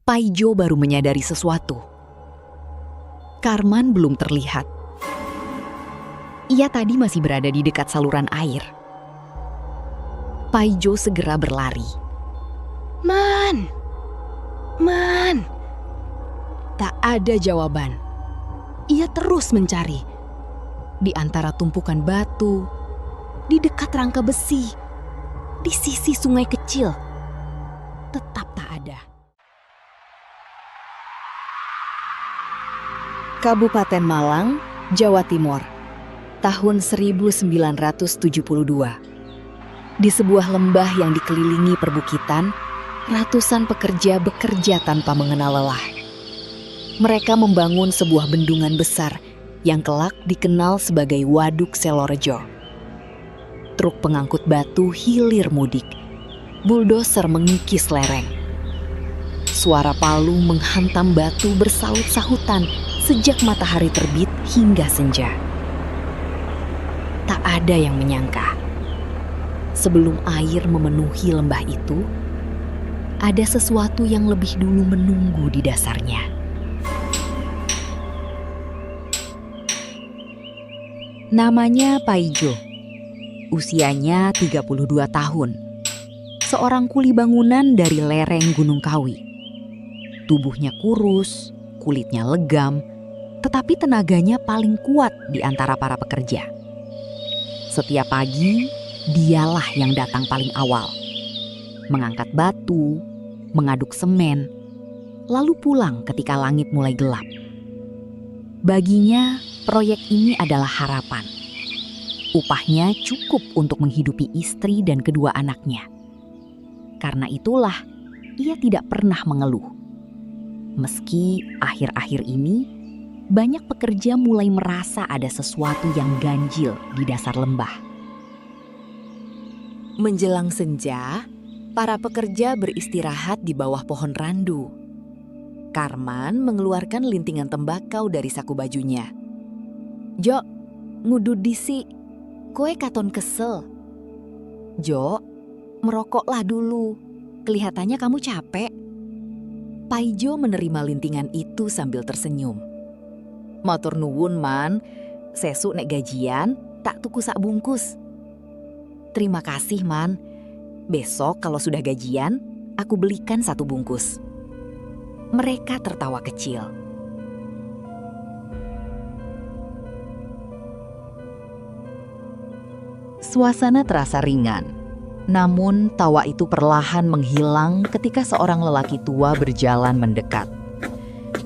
Paijo baru menyadari sesuatu. Karman belum terlihat. Ia tadi masih berada di dekat saluran air. Paijo segera berlari. Man! Tak ada jawaban. Ia terus mencari. Di antara tumpukan batu, di dekat rangka besi, di sisi sungai kecil. Tetap tak ada. Kabupaten Malang, Jawa Timur, tahun 1972. Di sebuah lembah yang dikelilingi perbukitan, ratusan pekerja bekerja tanpa mengenal lelah. Mereka membangun sebuah bendungan besar yang kelak dikenal sebagai Waduk Selorejo. Truk pengangkut batu hilir mudik. Buldoser mengikis lereng. Suara palu menghantam batu bersaut-sahutan sejak matahari terbit hingga senja. Tak ada yang menyangka, sebelum air memenuhi lembah itu, ada sesuatu yang lebih dulu menunggu di dasarnya. Namanya Paijo. Usianya 32 tahun. Seorang kuli bangunan dari lereng Gunung Kawi. Tubuhnya kurus, kulitnya legam, tetapi tenaganya paling kuat di antara para pekerja. Setiap pagi, dialah yang datang paling awal. Mengangkat batu, mengaduk semen, lalu pulang ketika langit mulai gelap. Baginya, proyek ini adalah harapan. Upahnya cukup untuk menghidupi istri dan kedua anaknya. Karena itulah, ia tidak pernah mengeluh. Meski akhir-akhir ini, banyak pekerja mulai merasa ada sesuatu yang ganjil di dasar lembah. Menjelang senja, para pekerja beristirahat di bawah pohon randu. Karman mengeluarkan lintingan tembakau dari saku bajunya. "Jo, ngudu disi, koe katon kesel." "Jo, merokoklah dulu, kelihatannya kamu capek." Paijo menerima lintingan itu sambil tersenyum. "Matur nuwun man, sesuk nek gajian tak tuku sak bungkus." "Terima kasih man, besok kalau sudah gajian aku belikan 1 bungkus." Mereka tertawa kecil. Suasana terasa ringan. Namun tawa itu perlahan menghilang ketika seorang lelaki tua berjalan mendekat.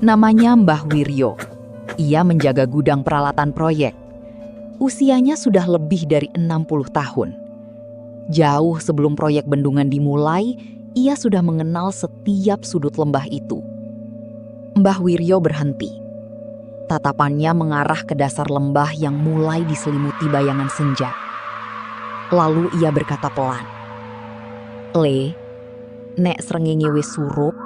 Namanya Mbah Wiryo. Ia menjaga gudang peralatan proyek. Usianya sudah lebih dari 60 tahun. Jauh sebelum proyek bendungan dimulai, ia sudah mengenal setiap sudut lembah itu. Mbah Wiryo berhenti. Tatapannya mengarah ke dasar lembah yang mulai diselimuti bayangan senja. Lalu ia berkata pelan, "Le, nek srengenge wis surup,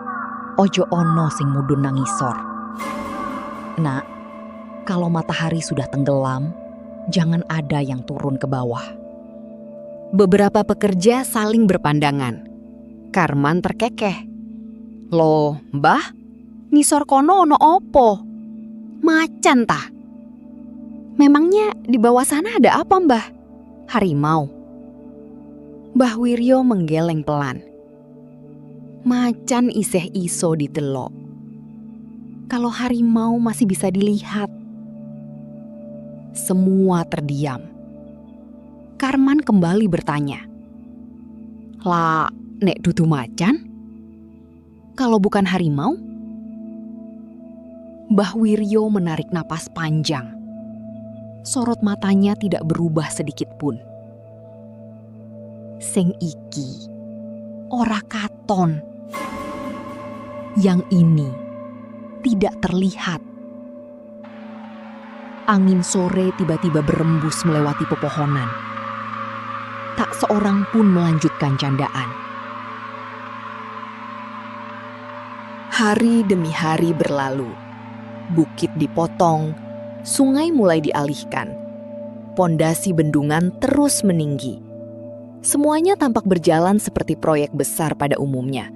ojo ono sing mudhun nangisor. Nak, kalau matahari sudah tenggelam, jangan ada yang turun ke bawah." Beberapa pekerja saling berpandangan. Karman terkekeh. "Loh, Mbah, ngisor kono ono opo? Macan tah? Memangnya di bawah sana ada apa, Mbah? Harimau?" Mbah Wiryo menggeleng pelan. "Macan iseh iso ditelok. Kalau harimau masih bisa dilihat." Semua terdiam. Karman kembali bertanya, "Lah, nek dudu macan? Kalau bukan harimau?" Mbah Wiryo menarik napas panjang. Sorot matanya tidak berubah sedikit pun. "Sing iki ora katon. Yang ini tidak terlihat." Angin sore tiba-tiba berembus melewati pepohonan. Tak seorang pun melanjutkan candaan. Hari demi hari berlalu. Bukit dipotong, sungai mulai dialihkan. Pondasi bendungan terus meninggi. Semuanya tampak berjalan seperti proyek besar pada umumnya.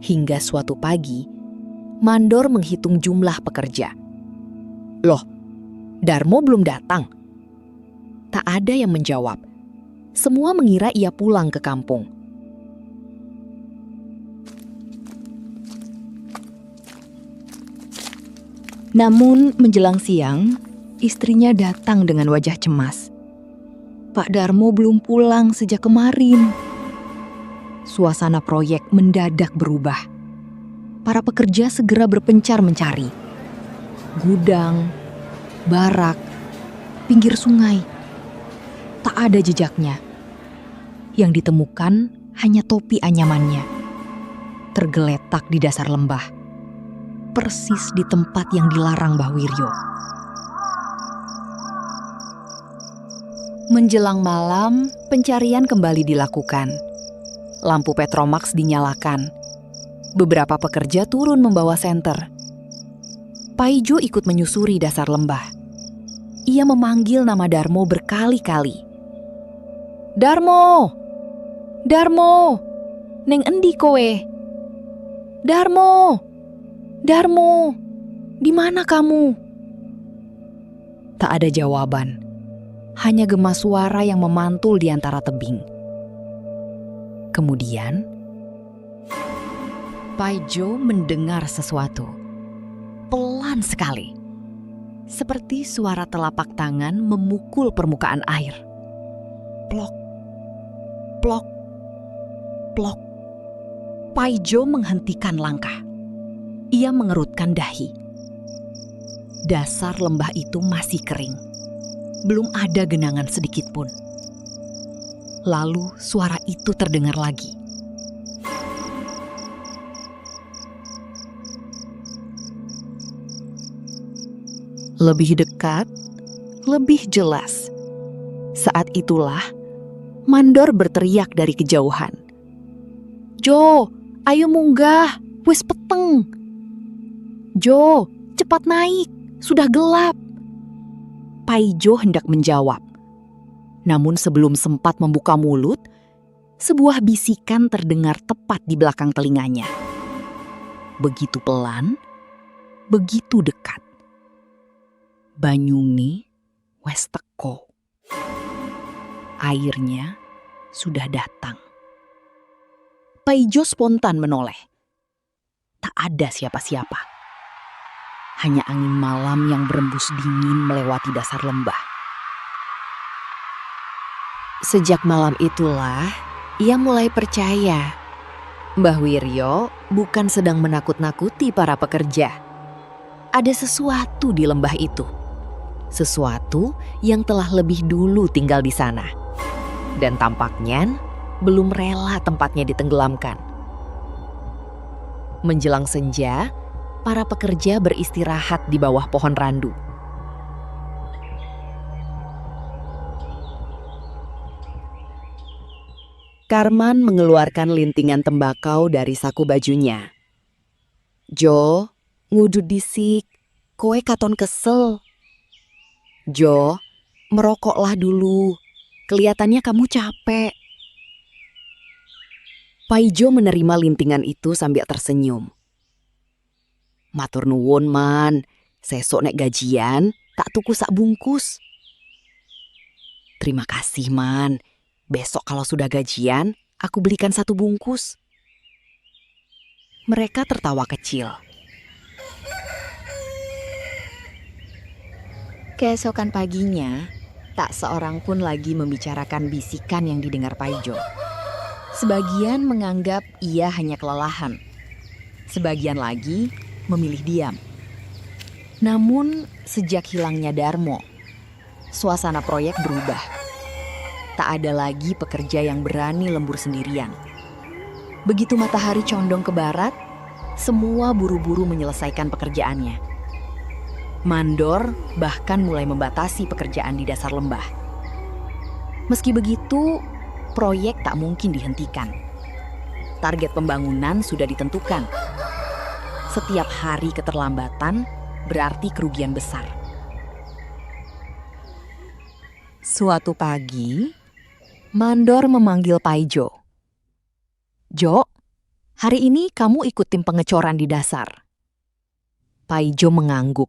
Hingga suatu pagi, Mandor menghitung jumlah pekerja. Loh, Darmo belum datang. Tak ada yang menjawab. Semua mengira ia pulang ke kampung. Namun menjelang siang, istrinya datang dengan wajah cemas. Pak Darmo belum pulang sejak kemarin. Suasana proyek mendadak berubah. Para pekerja segera berpencar mencari. Gudang, barak, pinggir sungai. Tak ada jejaknya. Yang ditemukan hanya topi anyamannya. Tergeletak di dasar lembah. Persis di tempat yang dilarang Mbah Wiryo. Menjelang malam, pencarian kembali dilakukan. Lampu Petromax dinyalakan. Beberapa pekerja turun membawa senter. Paijo ikut menyusuri dasar lembah. Ia memanggil nama Darmo berkali-kali. Darmo! Darmo! Neng endi kowe? Darmo! Darmo! Di mana kamu? Tak ada jawaban. Hanya gema suara yang memantul di antara tebing. Kemudian, Paijo mendengar sesuatu. Pelan sekali. Seperti suara telapak tangan memukul permukaan air. Plok, plok, plok. Paijo menghentikan langkah. Ia mengerutkan dahi. Dasar lembah itu masih kering. Belum ada genangan sedikit pun. Lalu suara itu terdengar lagi. Lebih dekat, lebih jelas. Saat itulah Mandor berteriak dari kejauhan. Jo, ayo munggah, wis peteng. Jo, cepat naik, sudah gelap. Paijo hendak menjawab. Namun sebelum sempat membuka mulut, sebuah bisikan terdengar tepat di belakang telinganya. Begitu pelan, begitu dekat. Banyuni wes teko. Airnya sudah datang. Paijo spontan menoleh. Tak ada siapa-siapa. Hanya angin malam yang berembus dingin melewati dasar lembah. Sejak malam itulah, ia mulai percaya Mbah Wiryo bukan sedang menakut-nakuti para pekerja. Ada sesuatu di lembah itu. Sesuatu yang telah lebih dulu tinggal di sana. Dan tampaknya belum rela tempatnya ditenggelamkan. Menjelang senja, para pekerja beristirahat di bawah pohon randu. Karman mengeluarkan lintingan tembakau dari saku bajunya. Jo, ngudu disik, kowe katon kesel. Jo, merokoklah dulu, kelihatannya kamu capek. Paijo menerima lintingan itu sambil tersenyum. Matur nuwun man, sesok nek gajian tak tuku sak bungkus. Terima kasih man. Besok kalau sudah gajian, aku belikan 1 bungkus. Mereka tertawa kecil. Keesokan paginya, tak seorang pun lagi membicarakan bisikan yang didengar Paijo. Sebagian menganggap ia hanya kelelahan. Sebagian lagi memilih diam. Namun, sejak hilangnya Darmo, suasana proyek berubah. Tak ada lagi pekerja yang berani lembur sendirian. Begitu matahari condong ke barat, semua buru-buru menyelesaikan pekerjaannya. Mandor bahkan mulai membatasi pekerjaan di dasar lembah. Meski begitu, proyek tak mungkin dihentikan. Target pembangunan sudah ditentukan. Setiap hari keterlambatan berarti kerugian besar. Suatu pagi, Mandor memanggil Paijo. Jo, Hari ini kamu ikut tim pengecoran di dasar. Paijo mengangguk.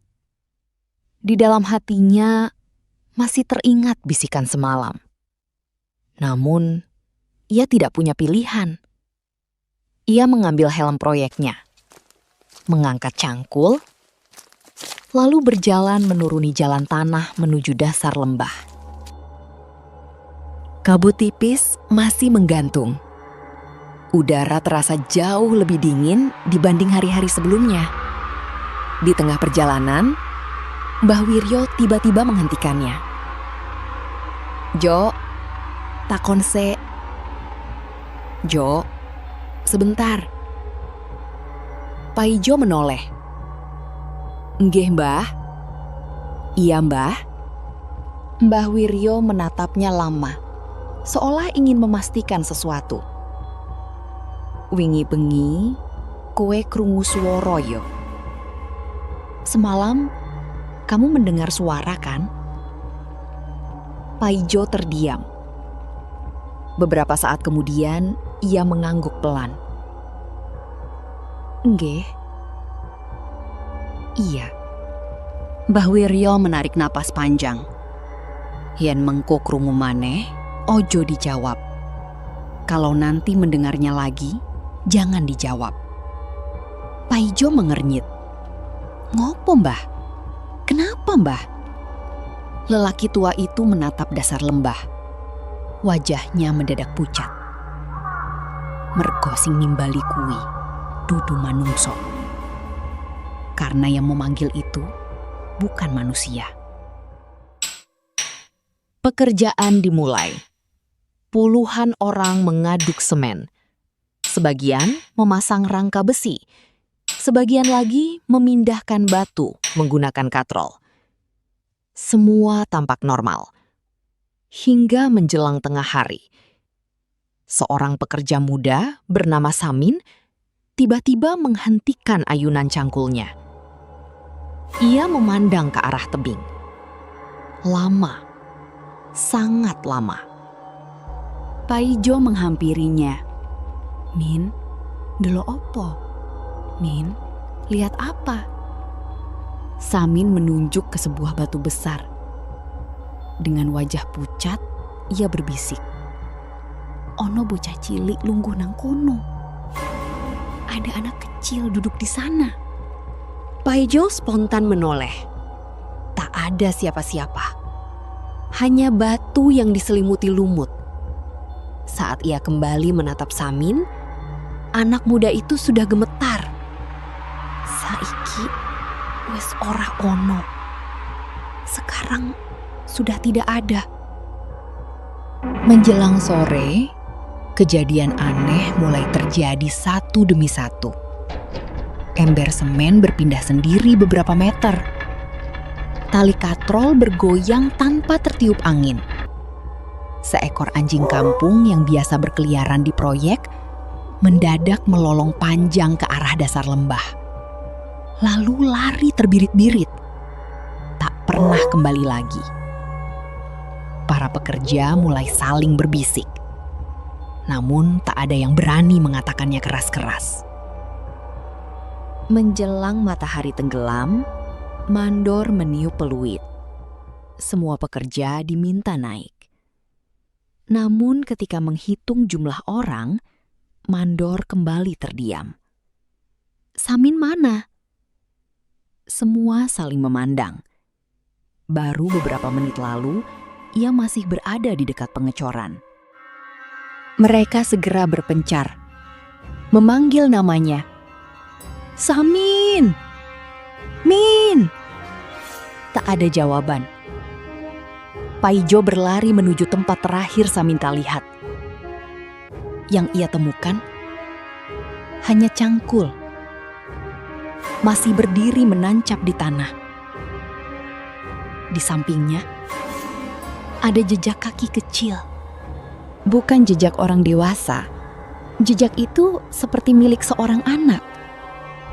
Di dalam hatinya masih teringat bisikan semalam. Namun, ia tidak punya pilihan. Ia mengambil helm proyeknya, mengangkat cangkul, lalu berjalan menuruni jalan tanah menuju dasar lembah. Kabut tipis masih menggantung. Udara terasa jauh lebih dingin dibanding hari-hari sebelumnya. Di tengah perjalanan, Mbah Wiryo tiba-tiba menghentikannya. Jo, takon se. Jo, sebentar. Paijo menoleh. Nggih, Mbah. Iya, Mbah. Mbah Wiryo menatapnya lama, seolah ingin memastikan sesuatu. Wingi bengi, kowe krungu swara yo. Semalam, kamu mendengar suara kan? Paijo terdiam. Beberapa saat kemudian, ia mengangguk pelan. Nggih. Iya. Mbah Wiryo menarik napas panjang. Yen mengko krungu maneh, ojo dijawab. Kalau nanti mendengarnya lagi, jangan dijawab. Paijo mengernyit. Ngopo, Mbah? Kenapa, Mbah? Lelaki tua itu menatap dasar lembah. Wajahnya mendadak pucat. Mergo sing nimbali kuwi dudu manungso. Karena yang memanggil itu bukan manusia. Pekerjaan dimulai. Puluhan orang mengaduk semen. Sebagian memasang rangka besi. Sebagian lagi memindahkan batu menggunakan katrol. Semua tampak normal. Hingga menjelang tengah hari, seorang pekerja muda bernama Samin tiba-tiba menghentikan ayunan cangkulnya. Ia memandang ke arah tebing. Lama, sangat lama. Paijo menghampirinya. Min, delo opo? Min, lihat apa? Samin menunjuk ke sebuah batu besar. Dengan wajah pucat, ia berbisik. Ono bocah cilik lungguh nang kono. Ada anak kecil duduk di sana. Paijo spontan menoleh. Tak ada siapa-siapa. Hanya batu yang diselimuti lumut. Saat ia kembali menatap Samin, anak muda itu sudah gemetar. Saiki wis ora ono. Sekarang sudah tidak ada. Menjelang sore, kejadian aneh mulai terjadi satu demi satu. Ember semen berpindah sendiri beberapa meter. Tali katrol bergoyang tanpa tertiup angin. Seekor anjing kampung yang biasa berkeliaran di proyek mendadak melolong panjang ke arah dasar lembah. Lalu lari terbirit-birit. Tak pernah kembali lagi. Para pekerja mulai saling berbisik. Namun tak ada yang berani mengatakannya keras-keras. Menjelang matahari tenggelam, Mandor meniup peluit. Semua pekerja diminta naik. Namun ketika menghitung jumlah orang, Mandor kembali terdiam. Samin mana? Semua saling memandang. Baru beberapa menit lalu, ia masih berada di dekat pengecoran. Mereka segera berpencar, memanggil namanya. Samin! Min! Tak ada jawaban. Paijo berlari menuju tempat terakhir Samin tak lihat. Yang ia temukan hanya cangkul. Masih berdiri menancap di tanah. Di sampingnya ada jejak kaki kecil. Bukan jejak orang dewasa. Jejak itu seperti milik seorang anak,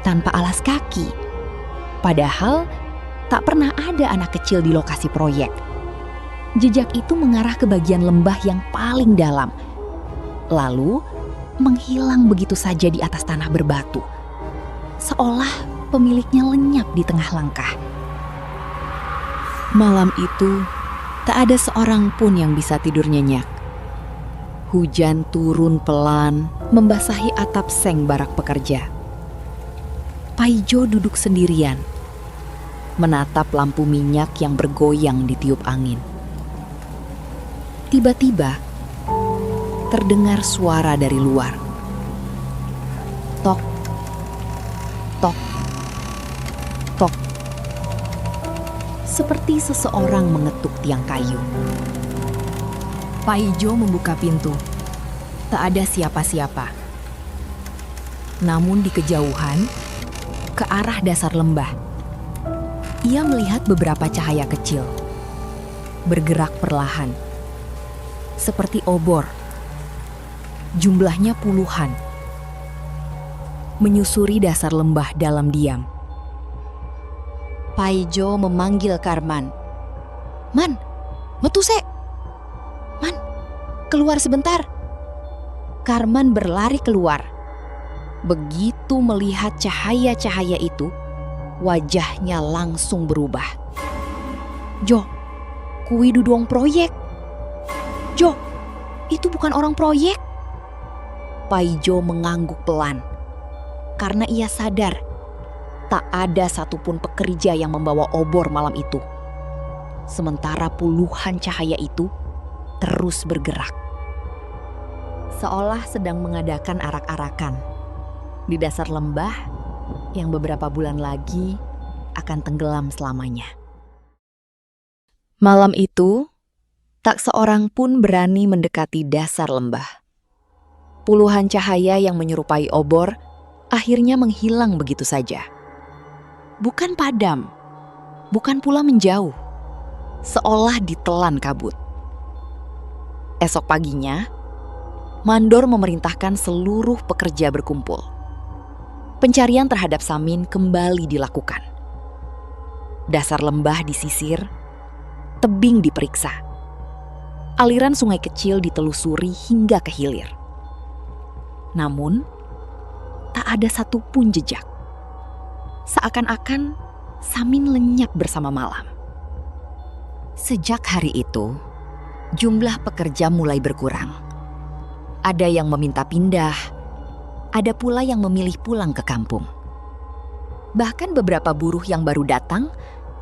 tanpa alas kaki. Padahal tak pernah ada anak kecil di lokasi proyek. Jejak itu mengarah ke bagian lembah yang paling dalam. Lalu menghilang begitu saja di atas tanah berbatu, seolah pemiliknya lenyap di tengah langkah. Malam itu, tak ada seorang pun yang bisa tidur nyenyak. Hujan turun pelan, membasahi atap seng barak pekerja. Paijo duduk sendirian, menatap lampu minyak yang bergoyang ditiup angin. Tiba-tiba, terdengar suara dari luar. Tok, tok, tok. Seperti seseorang mengetuk tiang kayu. Paijo membuka pintu. Tak ada siapa-siapa. Namun di kejauhan, ke arah dasar lembah, ia melihat beberapa cahaya kecil, bergerak perlahan, seperti obor. Jumlahnya puluhan, menyusuri dasar lembah dalam diam. Paijo memanggil Karman. "Man, metuse! Man, keluar sebentar!" Karman berlari keluar. Begitu melihat cahaya-cahaya itu, wajahnya langsung berubah. "Jo, kui duduong proyek. Jo, itu bukan orang proyek." Paijo mengangguk pelan, karena ia sadar tak ada satupun pekerja yang membawa obor malam itu. Sementara puluhan cahaya itu terus bergerak, seolah sedang mengadakan arak-arakan di dasar lembah yang beberapa bulan lagi akan tenggelam selamanya. Malam itu, tak seorang pun berani mendekati dasar lembah. Puluhan cahaya yang menyerupai obor akhirnya menghilang begitu saja. Bukan padam, bukan pula menjauh, seolah ditelan kabut. Esok paginya, Mandor memerintahkan seluruh pekerja berkumpul. Pencarian terhadap Samin kembali dilakukan. Dasar lembah disisir, tebing diperiksa. Aliran sungai kecil ditelusuri hingga ke hilir. Namun, tak ada satupun jejak. Seakan-akan Samin lenyap bersama malam. Sejak hari itu, jumlah pekerja mulai berkurang. Ada yang meminta pindah, ada pula yang memilih pulang ke kampung. Bahkan beberapa buruh yang baru datang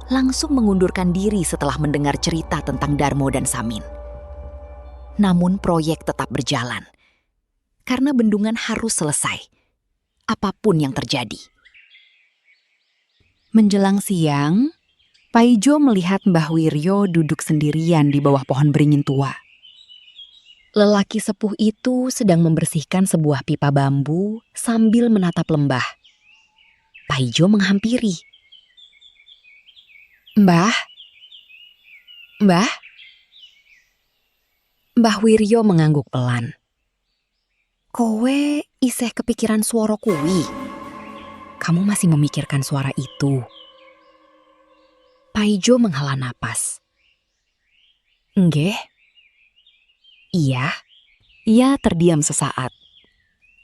langsung mengundurkan diri setelah mendengar cerita tentang Darmo dan Samin. Namun proyek tetap berjalan, karena bendungan harus selesai, apapun yang terjadi. Menjelang siang, Paijo melihat Mbah Wiryo duduk sendirian di bawah pohon beringin tua. Lelaki sepuh itu sedang membersihkan sebuah pipa bambu sambil menatap lembah. Paijo menghampiri. "Mbah? Mbah?" Mbah Wiryo mengangguk pelan. "Kowe iseh kepikiran suara kuwi? Kamu masih memikirkan suara itu?" Paijo menghela napas. "Nggih." "Iya." Ia terdiam sesaat,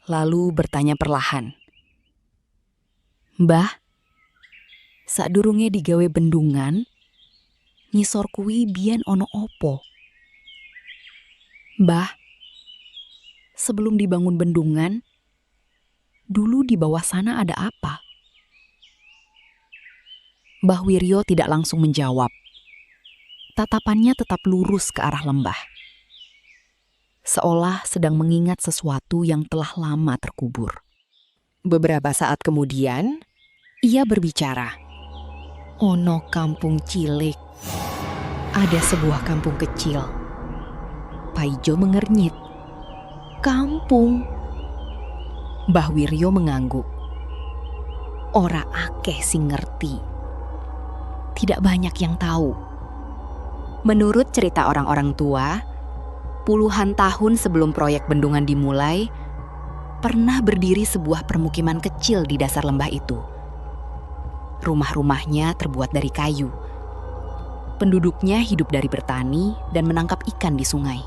lalu bertanya perlahan. "Mbah, sadurunge digawe bendungan, ngisor kuwi biyen ono opo?" "Mbah, sebelum dibangun bendungan, dulu di bawah sana ada apa?" Mbah Wiryo tidak langsung menjawab. Tatapannya tetap lurus ke arah lembah, seolah sedang mengingat sesuatu yang telah lama terkubur. Beberapa saat kemudian, ia berbicara. "Ono kampung cilik. Ada sebuah kampung kecil." Paijo mengernyit. "Kampung?" Mbah Wiryo mengangguk. "Ora akeh sing ngerti. Tidak banyak yang tahu. Menurut cerita orang-orang tua, puluhan tahun sebelum proyek bendungan dimulai, pernah berdiri sebuah permukiman kecil di dasar lembah itu. Rumah-rumahnya terbuat dari kayu. Penduduknya hidup dari bertani dan menangkap ikan di sungai.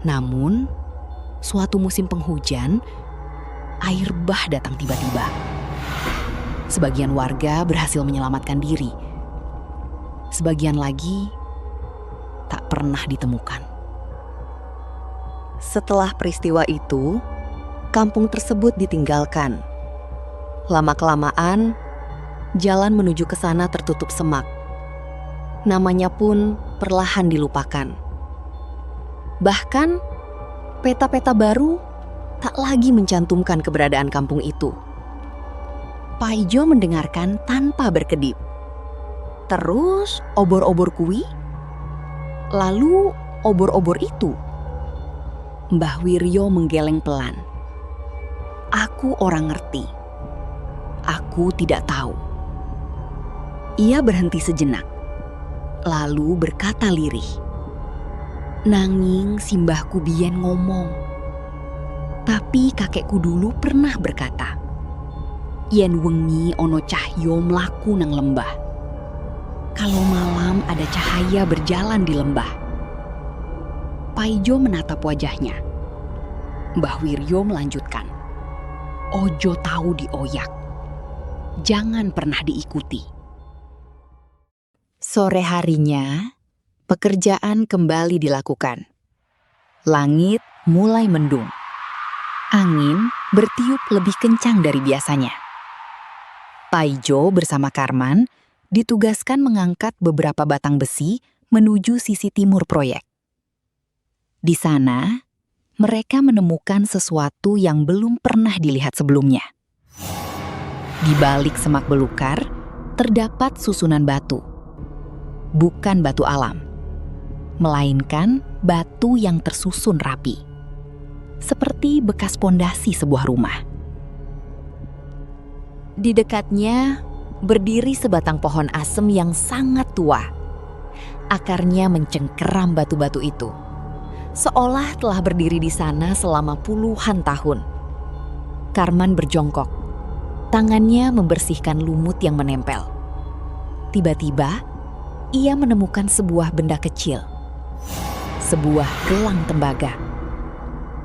Namun, suatu musim penghujan, air bah datang tiba-tiba. Sebagian warga berhasil menyelamatkan diri. Sebagian lagi tak pernah ditemukan. Setelah peristiwa itu, kampung tersebut ditinggalkan. Lama-kelamaan, jalan menuju ke sana tertutup semak. Namanya pun perlahan dilupakan. Bahkan, peta-peta baru tak lagi mencantumkan keberadaan kampung itu. Paijo mendengarkan tanpa berkedip. Terus obor-obor kui? Lalu obor-obor itu? Mbah Wiryo menggeleng pelan. Aku orang ngerti. Aku tidak tahu. Ia berhenti sejenak, lalu berkata lirih. Nanging simbahku biyen ngomong. Tapi kakekku dulu pernah berkata, yen wengi ono cahyo mlaku nang lembah. Kalau malam ada cahaya berjalan di lembah. Paijo menatap wajahnya. Mbah Wiryo melanjutkan. Ojo tahu dioyak. Jangan pernah diikuti. Sore harinya, pekerjaan kembali dilakukan. Langit mulai mendung. Angin bertiup lebih kencang dari biasanya. Paijo bersama Karman ditugaskan mengangkat beberapa batang besi menuju sisi timur proyek. Di sana, mereka menemukan sesuatu yang belum pernah dilihat sebelumnya. Di balik semak belukar, terdapat susunan batu. Bukan batu alam, melainkan batu yang tersusun rapi. Seperti bekas pondasi sebuah rumah. Di dekatnya berdiri sebatang pohon asem yang sangat tua. Akarnya mencengkeram batu-batu itu, seolah telah berdiri di sana selama puluhan tahun. Karman berjongkok, tangannya membersihkan lumut yang menempel. Tiba-tiba, ia menemukan sebuah benda kecil. Sebuah gelang tembaga.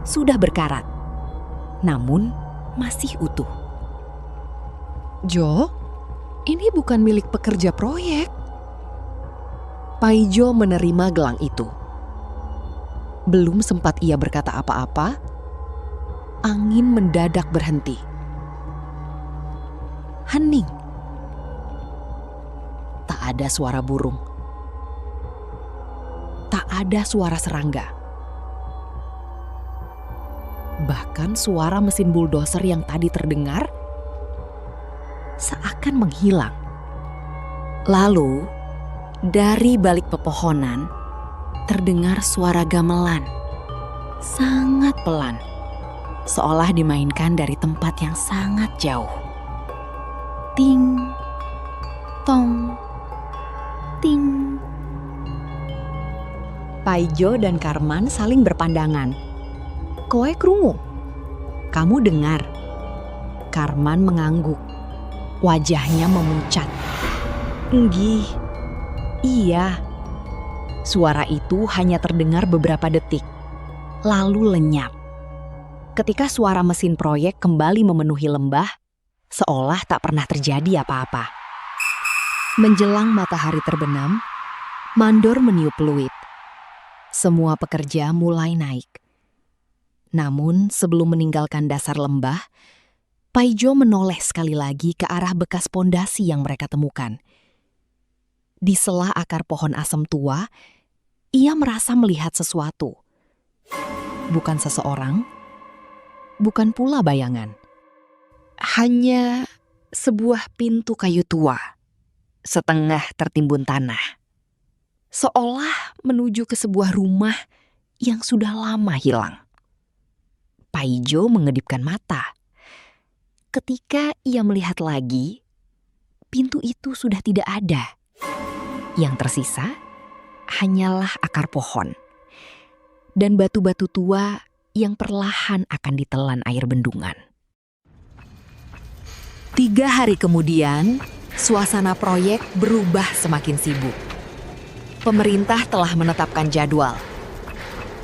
Sudah berkarat, namun masih utuh. Jo, ini bukan milik pekerja proyek. Paijo menerima gelang itu. Belum sempat ia berkata apa-apa, angin mendadak berhenti. Hening. Tak ada suara burung. Tak ada suara serangga. Bahkan suara mesin bulldozer yang tadi terdengar seakan menghilang. Lalu, dari balik pepohonan, terdengar suara gamelan. Sangat pelan, seolah dimainkan dari tempat yang sangat jauh. Ting, tong, ting. Paijo dan Karman saling berpandangan. Koe krungu? Kamu dengar? Karman mengangguk. Wajahnya memucat. Enggih. Iya. Suara itu hanya terdengar beberapa detik, lalu lenyap. Ketika suara mesin proyek kembali memenuhi lembah, seolah tak pernah terjadi apa-apa. Menjelang matahari terbenam, mandor meniup peluit. Semua pekerja mulai naik. Namun sebelum meninggalkan dasar lembah, Paijo menoleh sekali lagi ke arah bekas pondasi yang mereka temukan. Di sela akar pohon asem tua, ia merasa melihat sesuatu. Bukan seseorang, bukan pula bayangan. Hanya sebuah pintu kayu tua, setengah tertimbun tanah. Seolah menuju ke sebuah rumah yang sudah lama hilang. Paijo mengedipkan mata. Ketika ia melihat lagi, pintu itu sudah tidak ada. Yang tersisa hanyalah akar pohon dan batu-batu tua yang perlahan akan ditelan air bendungan. 3 hari kemudian, suasana proyek berubah semakin sibuk. Pemerintah telah menetapkan jadwal.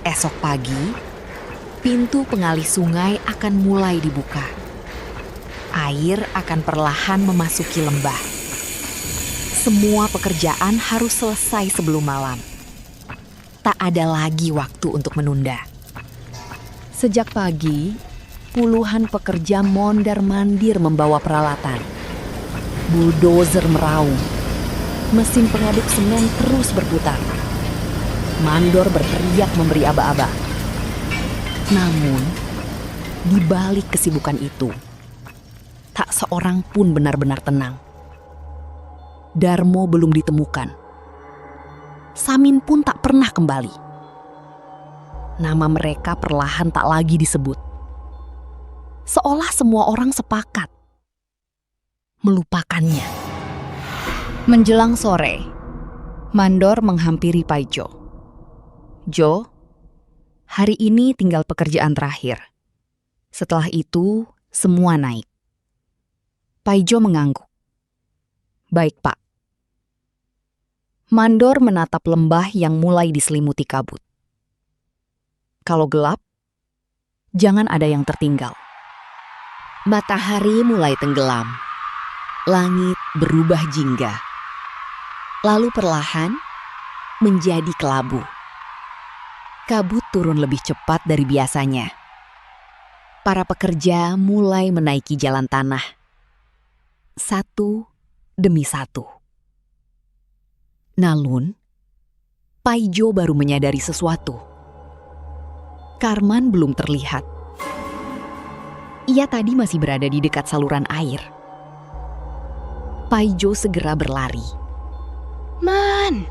Esok pagi, pintu pengalih sungai akan mulai dibuka. Air akan perlahan memasuki lembah. Semua pekerjaan harus selesai sebelum malam. Tak ada lagi waktu untuk menunda. Sejak pagi, puluhan pekerja mondar-mandir membawa peralatan. Bulldozer meraung. Mesin pengaduk semen terus berputar. Mandor berteriak memberi aba-aba. Namun, di balik kesibukan itu, tak seorang pun benar-benar tenang. Darmo belum ditemukan. Samin pun tak pernah kembali. Nama mereka perlahan tak lagi disebut. Seolah semua orang sepakat melupakannya. Menjelang sore, Mandor menghampiri Paijo. Jo, hari ini tinggal pekerjaan terakhir. Setelah itu, semua naik. Paijo mengangguk. Baik, Pak. Mandor menatap lembah yang mulai diselimuti kabut. Kalau gelap, jangan ada yang tertinggal. Matahari mulai tenggelam. Langit berubah jingga. Lalu perlahan menjadi kelabu. Kabut turun lebih cepat dari biasanya. Para pekerja mulai menaiki jalan tanah. Satu demi satu. Namun, Paijo baru menyadari sesuatu. Karman belum terlihat. Ia tadi masih berada di dekat saluran air. Paijo segera berlari. Man!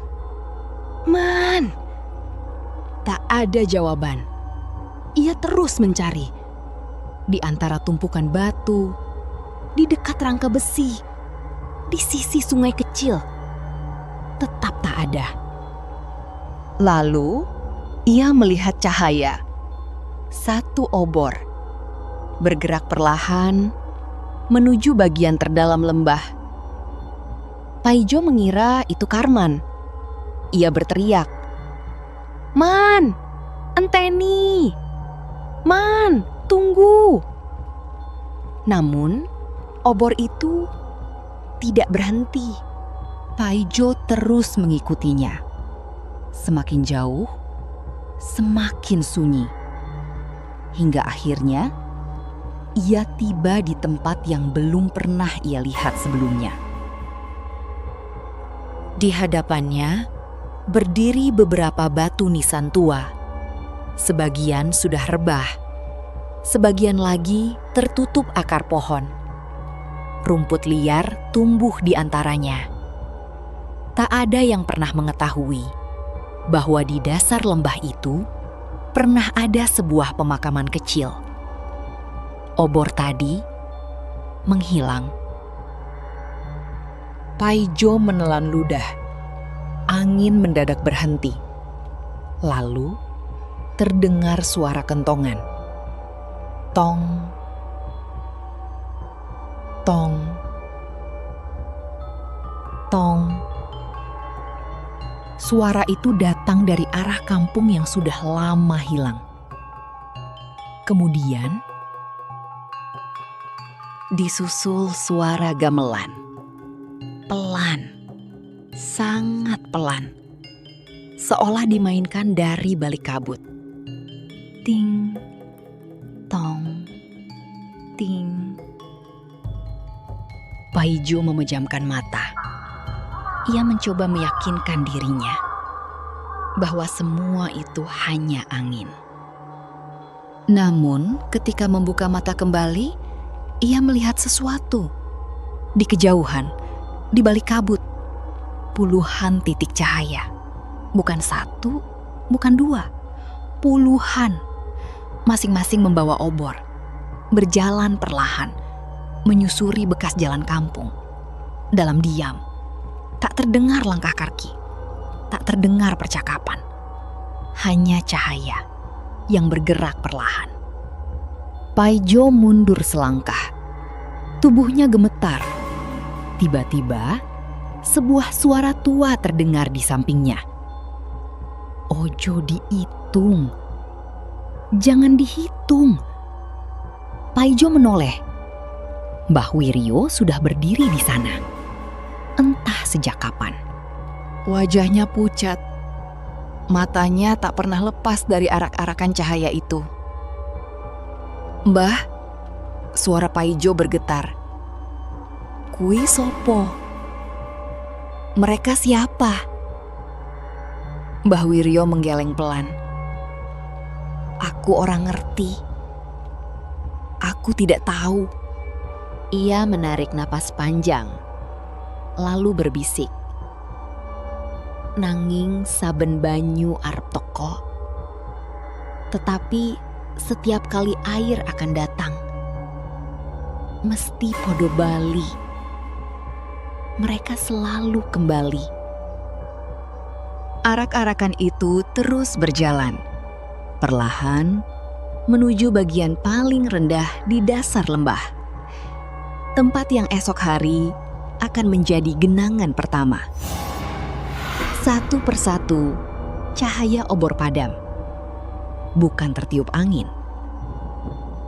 Tak ada jawaban. Ia terus mencari. Di antara tumpukan batu, di dekat rangka besi, di sisi sungai kecil. Tetap tak ada. Lalu, ia melihat cahaya. Satu obor. Bergerak perlahan menuju bagian terdalam lembah. Paijo mengira itu Karman. Ia berteriak, "Man, enteni! Man, tunggu!" Namun, obor itu tidak berhenti. Paijo terus mengikutinya. Semakin jauh, semakin sunyi. Hingga akhirnya, ia tiba di tempat yang belum pernah ia lihat sebelumnya. Di hadapannya berdiri beberapa batu nisan tua. Sebagian sudah rebah, sebagian lagi tertutup akar pohon. Rumput liar tumbuh di antaranya. Tak ada yang pernah mengetahui bahwa di dasar lembah itu pernah ada sebuah pemakaman kecil. Obor tadi menghilang. Paijo menelan ludah. Angin mendadak berhenti. Lalu terdengar suara kentongan. Tong, tong, tong. Suara itu datang dari arah kampung yang sudah lama hilang. Kemudian disusul suara gamelan. Pelan, sangat pelan. Seolah dimainkan dari balik kabut. Ting, tong, ting. Paijo memejamkan mata. Ia mencoba meyakinkan dirinya bahwa semua itu hanya angin. Namun, ketika membuka mata kembali, ia melihat sesuatu. Di kejauhan, di balik kabut, puluhan titik cahaya. Bukan satu, bukan dua, puluhan. Masing-masing membawa obor. Berjalan perlahan, menyusuri bekas jalan kampung. Dalam diam, tak terdengar langkah kaki, tak terdengar percakapan. Hanya cahaya yang bergerak perlahan. Paijo mundur selangkah. Tubuhnya gemetar. Tiba-tiba, sebuah suara tua terdengar di sampingnya. Ojo diitung. Jangan dihitung. Paijo menoleh. Mbah Wiryo sudah berdiri di sana. Entah sejak kapan. Wajahnya pucat. Matanya tak pernah lepas dari arak-arakan cahaya itu. "Mbah," suara Paijo bergetar. "Kui sopo? Mereka siapa?" Mbah Wiryo menggeleng pelan. "Aku orang ngerti. Aku tidak tahu." Ia menarik napas panjang, lalu berbisik. "Nanging saben banyu arep teko. Tetapi setiap kali air akan datang, mesti podo bali. Mereka selalu kembali." Arak-arakan itu terus berjalan, perlahan menuju bagian paling rendah di dasar lembah. Tempat yang esok hari akan menjadi genangan pertama. Satu persatu, cahaya obor padam. Bukan tertiup angin,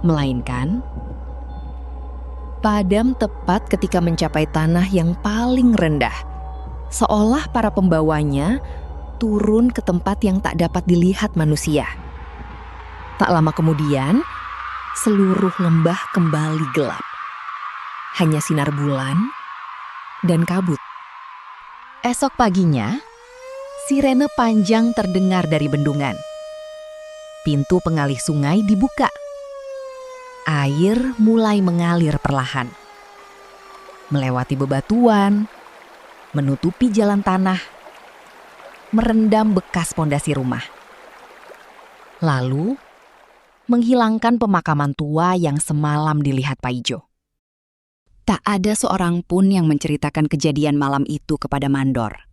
melainkan padam tepat ketika mencapai tanah yang paling rendah. Seolah para pembawanya turun ke tempat yang tak dapat dilihat manusia. Tak lama kemudian, seluruh lembah kembali gelap. Hanya sinar bulan dan kabut. Esok paginya, sirene panjang terdengar dari bendungan. Pintu pengalih sungai dibuka. Air mulai mengalir perlahan. Melewati bebatuan, menutupi jalan tanah, merendam bekas pondasi rumah. Lalu, menghilangkan pemakaman tua yang semalam dilihat Paijo. Tak ada seorang pun yang menceritakan kejadian malam itu kepada Mandor.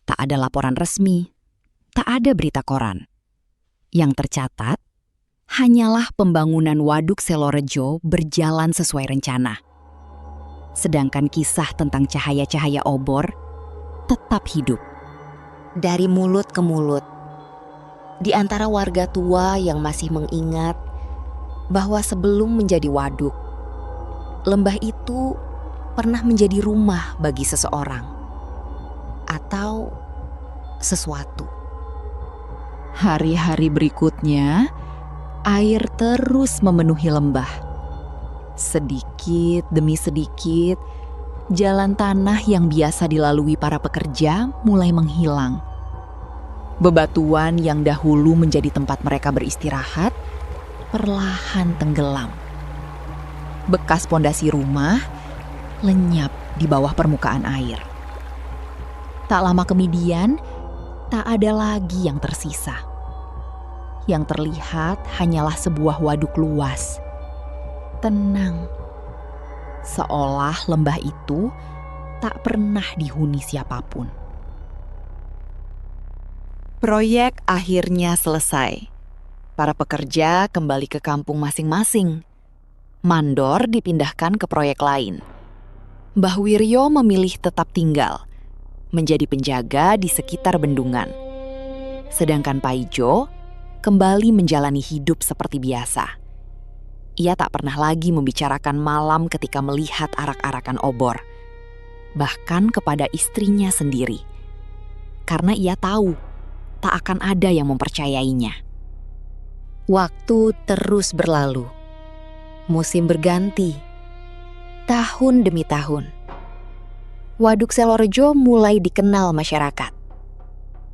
Tak ada laporan resmi, tak ada berita koran. Yang tercatat, hanyalah pembangunan Waduk Selorejo berjalan sesuai rencana. Sedangkan kisah tentang cahaya-cahaya obor tetap hidup. Dari mulut ke mulut, di antara warga tua yang masih mengingat bahwa sebelum menjadi waduk, lembah itu pernah menjadi rumah bagi seseorang atau sesuatu. Hari-hari berikutnya, air terus memenuhi lembah. Sedikit demi sedikit, jalan tanah yang biasa dilalui para pekerja mulai menghilang. Bebatuan yang dahulu menjadi tempat mereka beristirahat perlahan tenggelam. Bekas pondasi rumah lenyap di bawah permukaan air. Tak lama kemudian, tak ada lagi yang tersisa. Yang terlihat hanyalah sebuah waduk luas, tenang, seolah lembah itu tak pernah dihuni siapapun. Proyek akhirnya selesai. Para pekerja kembali ke kampung masing-masing. Mandor dipindahkan ke proyek lain. Mbah Wiryo memilih tetap tinggal, menjadi penjaga di sekitar bendungan. Sedangkan Paijo kembali menjalani hidup seperti biasa. Ia tak pernah lagi membicarakan malam ketika melihat arak-arakan obor, bahkan kepada istrinya sendiri. Karena ia tahu tak akan ada yang mempercayainya. Waktu terus berlalu. Musim berganti. Tahun demi tahun. Waduk Selorejo mulai dikenal masyarakat.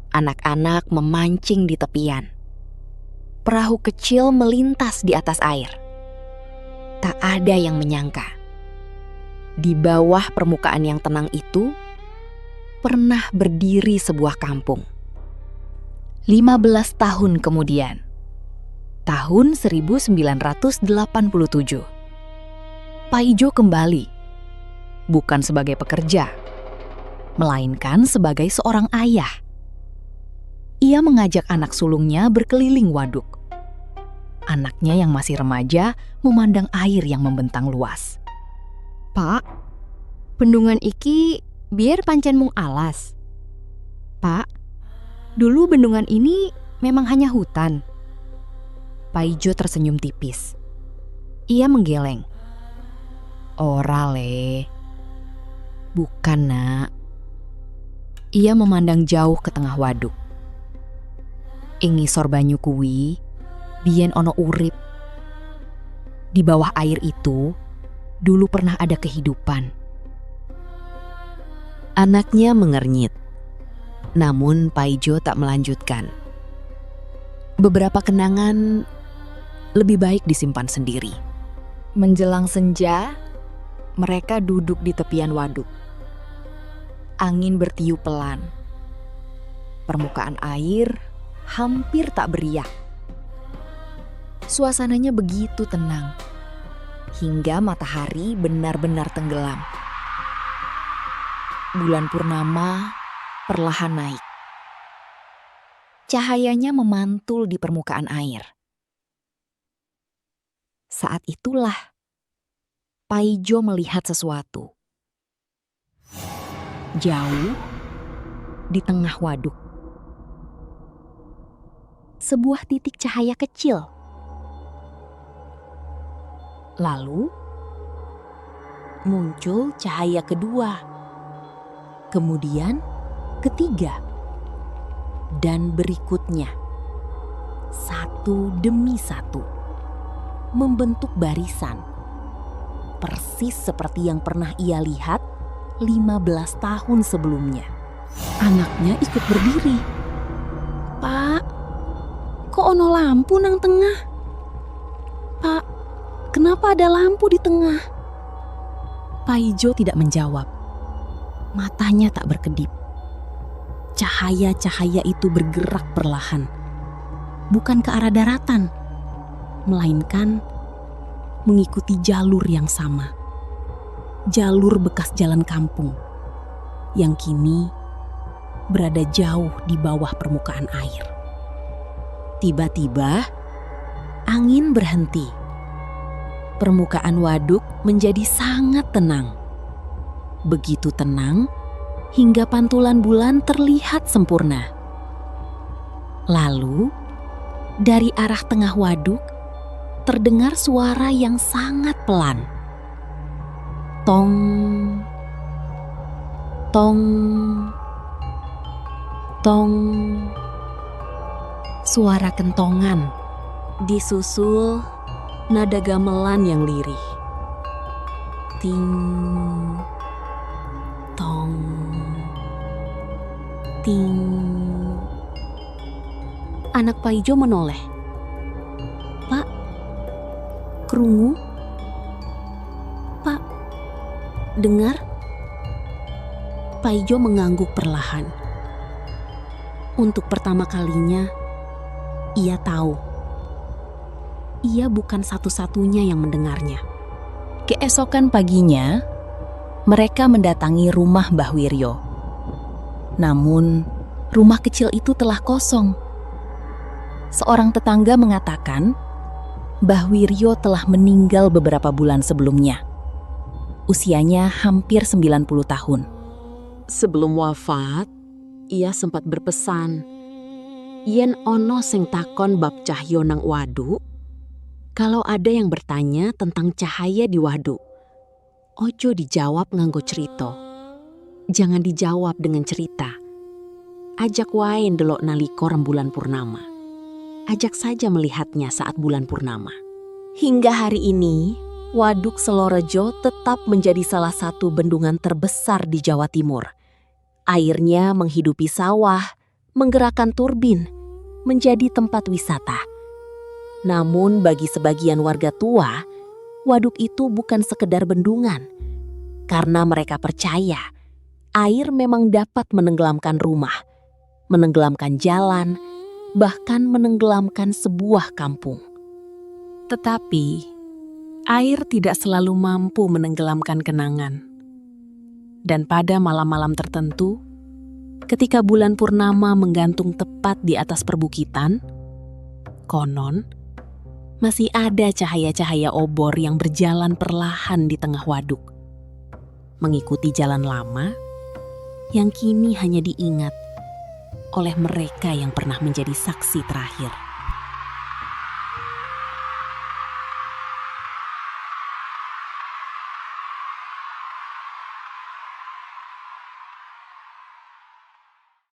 Anak-anak memancing di tepian. Perahu kecil melintas di atas air. Tak ada yang menyangka. Di bawah permukaan yang tenang itu, pernah berdiri sebuah kampung. 15 tahun kemudian, tahun 1987, Paijo kembali, bukan sebagai pekerja, melainkan sebagai seorang ayah. Ia mengajak anak sulungnya berkeliling waduk. Anaknya yang masih remaja memandang air yang membentang luas. Pak, bendungan iki biar pancen mung alas. Pak, dulu bendungan ini memang hanya hutan. Paijo tersenyum tipis. Ia menggeleng. Ora le. Bukan nak. Ia memandang jauh ke tengah waduk. Ing ngisor banyu kuwi, biyen ono urip. Di bawah air itu, dulu pernah ada kehidupan. Anaknya mengernyit. Namun Paijo tak melanjutkan. Beberapa kenangan lebih baik disimpan sendiri. Menjelang senja, mereka duduk di tepian waduk. Angin bertiup pelan. Permukaan air hampir tak beriak. Suasananya begitu tenang, hingga matahari benar-benar tenggelam. Bulan purnama perlahan naik. Cahayanya memantul di permukaan air. Saat itulah Paijo melihat sesuatu. Jauh di tengah waduk. Sebuah titik cahaya kecil. Lalu muncul cahaya kedua. Kemudian ketiga. Dan berikutnya. Satu demi satu. Membentuk barisan. Persis seperti yang pernah ia lihat 15 tahun sebelumnya. Anaknya ikut berdiri. Pak, kok ono lampu nang tengah? Pak, kenapa ada lampu di tengah? Paijo tidak menjawab. Matanya tak berkedip. Cahaya-cahaya itu bergerak perlahan. Bukan ke arah daratan, melainkan mengikuti jalur yang sama. Jalur bekas jalan kampung yang kini berada jauh di bawah permukaan air. Tiba-tiba angin berhenti. Permukaan waduk menjadi sangat tenang. Begitu tenang hingga pantulan bulan terlihat sempurna. Lalu dari arah tengah waduk terdengar suara yang sangat pelan. Tong, tong, tong. Suara kentongan disusul nada gamelan yang lirih. Ting, tong, ting. Anak Paijo menoleh. Pak, krungu? Pak, dengar? Paijo mengangguk perlahan. Untuk pertama kalinya, ia tahu. Ia bukan satu-satunya yang mendengarnya. Keesokan paginya, mereka mendatangi rumah Mbah Wiryo. Namun, rumah kecil itu telah kosong. Seorang tetangga mengatakan, Mbah Wiryo telah meninggal beberapa bulan sebelumnya. Usianya hampir 90 tahun. Sebelum wafat, ia sempat berpesan, yen ono sing takon bab cahyo nang waduk, kalau ada yang bertanya tentang cahaya di waduk, ojo dijawab nganggo cerita. Jangan dijawab dengan cerita. Ajak wae ndelok nalika rembulan purnama. Ajak saja melihatnya saat bulan purnama. Hingga hari ini, Waduk Selorejo tetap menjadi salah satu bendungan terbesar di Jawa Timur. Airnya menghidupi sawah, menggerakkan turbin, menjadi tempat wisata. Namun bagi sebagian warga tua, waduk itu bukan sekedar bendungan. Karena mereka percaya, air memang dapat menenggelamkan rumah, menenggelamkan jalan, bahkan menenggelamkan sebuah kampung. Tetapi, air tidak selalu mampu menenggelamkan kenangan. Dan pada malam-malam tertentu, ketika bulan purnama menggantung tepat di atas perbukitan, konon masih ada cahaya-cahaya obor yang berjalan perlahan di tengah waduk, mengikuti jalan lama yang kini hanya diingat oleh mereka yang pernah menjadi saksi terakhir.